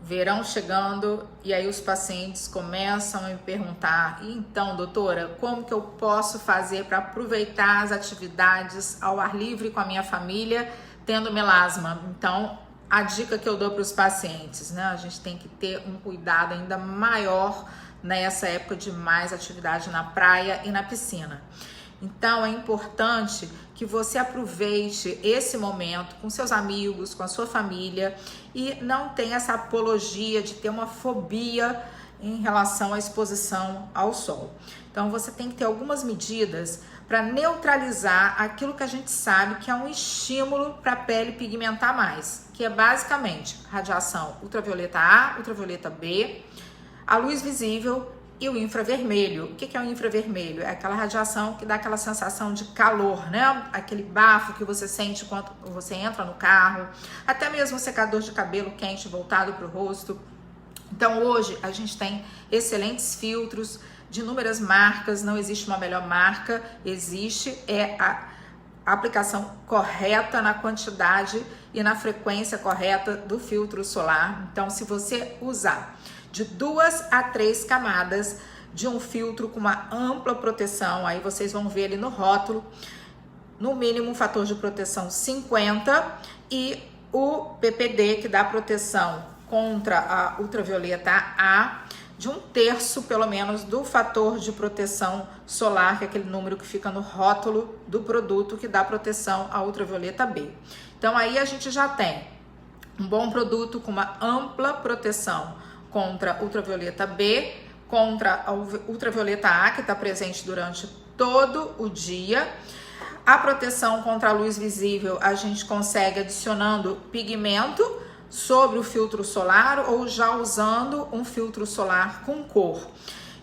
verão chegando, e aí os pacientes começam a me perguntar: então, doutora, como que eu posso fazer para aproveitar as atividades ao ar livre com a minha família, tendo melasma? Então, a dica que eu dou para os pacientes, né? A gente tem que ter um cuidado ainda maior nessa época de mais atividade na praia e na piscina. Então é importante que você aproveite esse momento com seus amigos, com a sua família e não tenha essa apologia de ter uma fobia em relação à exposição ao sol. Então você tem que ter algumas medidas para neutralizar aquilo que a gente sabe que é um estímulo para a pele pigmentar mais, que é basicamente radiação ultravioleta A, ultravioleta B, a luz visível e o infravermelho. O que é o infravermelho? É aquela radiação que dá aquela sensação de calor, né? Aquele bafo que você sente quando você entra no carro, até mesmo um secador de cabelo quente voltado para o rosto. Então hoje a gente tem excelentes filtros de inúmeras marcas, não existe uma melhor marca, existe a aplicação correta na quantidade e na frequência correta do filtro solar. Então se você usar de 2 a 3 camadas de um filtro com uma ampla proteção, aí vocês vão ver ali no rótulo, no mínimo um fator de proteção 50 e o PPD, que dá proteção contra a ultravioleta A, de 1/3 pelo menos do fator de proteção solar, que é aquele número que fica no rótulo do produto que dá proteção à ultravioleta B. Então aí a gente já tem um bom produto com uma ampla proteção contra ultravioleta B, contra a ultravioleta A, que está presente durante todo o dia. A proteção contra a luz visível a gente consegue adicionando pigmento sobre o filtro solar ou já usando um filtro solar com cor.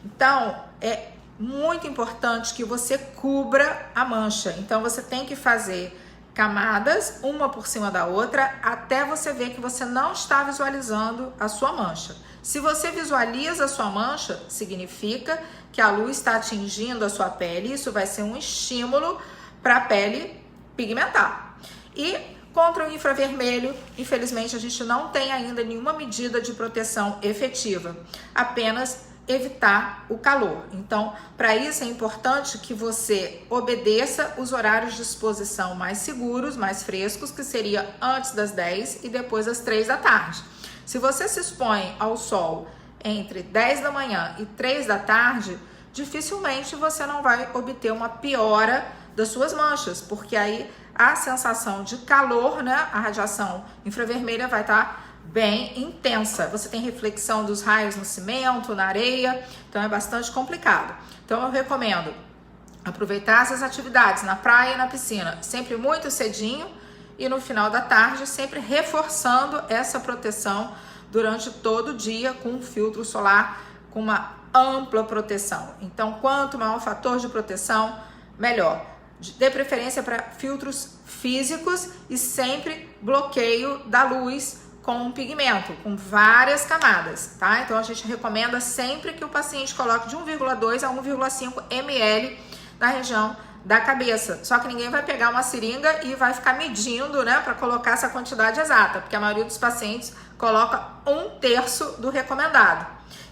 Então, é muito importante que você cubra a mancha. Então, você tem que fazer camadas, uma por cima da outra, até você ver que você não está visualizando a sua mancha. Se você visualiza a sua mancha, significa que a luz está atingindo a sua pele. Isso vai ser um estímulo para a pele pigmentar. E contra o infravermelho, infelizmente, a gente não tem ainda nenhuma medida de proteção efetiva, apenas evitar o calor. Então, para isso é importante que você obedeça os horários de exposição mais seguros, mais frescos, que seria antes das 10 e depois das 3 da tarde. Se você se expõe ao sol entre 10 da manhã e 3 da tarde, dificilmente você não vai obter uma piora das suas manchas, porque aí a sensação de calor, né, a radiação infravermelha vai estar bem intensa. Você tem reflexão dos raios no cimento, na areia, então é bastante complicado. Então eu recomendo aproveitar essas atividades na praia e na piscina, sempre muito cedinho e no final da tarde, sempre reforçando essa proteção durante todo o dia com um filtro solar com uma ampla proteção. Então, quanto maior o fator de proteção, melhor. Dê preferência para filtros físicos e sempre bloqueio da luz com um pigmento, com várias camadas, tá? Então a gente recomenda sempre que o paciente coloque de 1,2 a 1,5 ml na região da cabeça. Só que ninguém vai pegar uma seringa e vai ficar medindo, né, para colocar essa quantidade exata, porque a maioria dos pacientes coloca 1/3 do recomendado.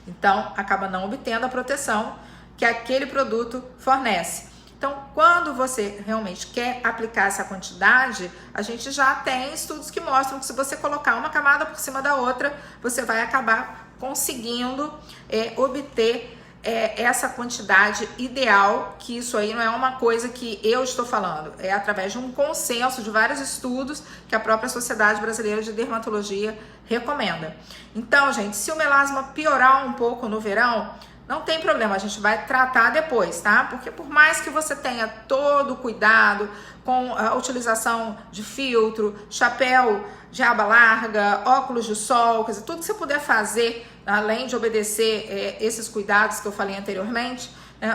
Então acaba não obtendo a proteção que aquele produto fornece. Então, quando você realmente quer aplicar essa quantidade, a gente já tem estudos que mostram que se você colocar uma camada por cima da outra, você vai acabar conseguindo obter essa quantidade ideal, que isso aí não é uma coisa que eu estou falando, é através de um consenso de vários estudos que a própria Sociedade Brasileira de Dermatologia recomenda. Então, gente, se o melasma piorar um pouco no verão, não tem problema, a gente vai tratar depois, tá? Porque por mais que você tenha todo o cuidado com a utilização de filtro, chapéu de aba larga, óculos de sol, quer dizer, tudo que você puder fazer, além de obedecer esses cuidados que eu falei anteriormente,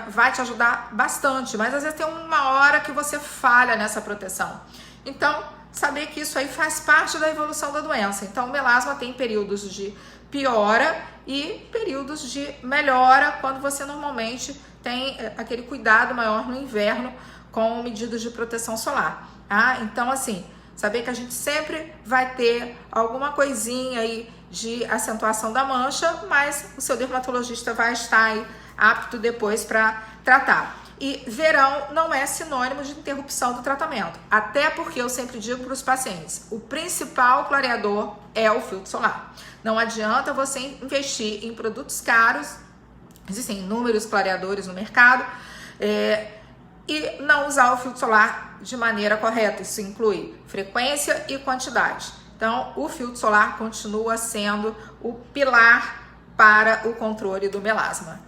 vai te ajudar bastante. Mas às vezes tem uma hora que você falha nessa proteção. Então, saber que isso aí faz parte da evolução da doença. Então, o melasma tem períodos de piora e períodos de melhora quando você normalmente tem aquele cuidado maior no inverno com medidas de proteção solar. Tá? Então, assim, saber que a gente sempre vai ter alguma coisinha aí de acentuação da mancha, mas o seu dermatologista vai estar aí apto depois para tratar. E verão não é sinônimo de interrupção do tratamento, até porque eu sempre digo para os pacientes, o principal clareador é o filtro solar. Não adianta você investir em produtos caros, existem inúmeros clareadores no mercado, e não usar o filtro solar de maneira correta. Isso inclui frequência e quantidade. Então, o filtro solar continua sendo o pilar para o controle do melasma.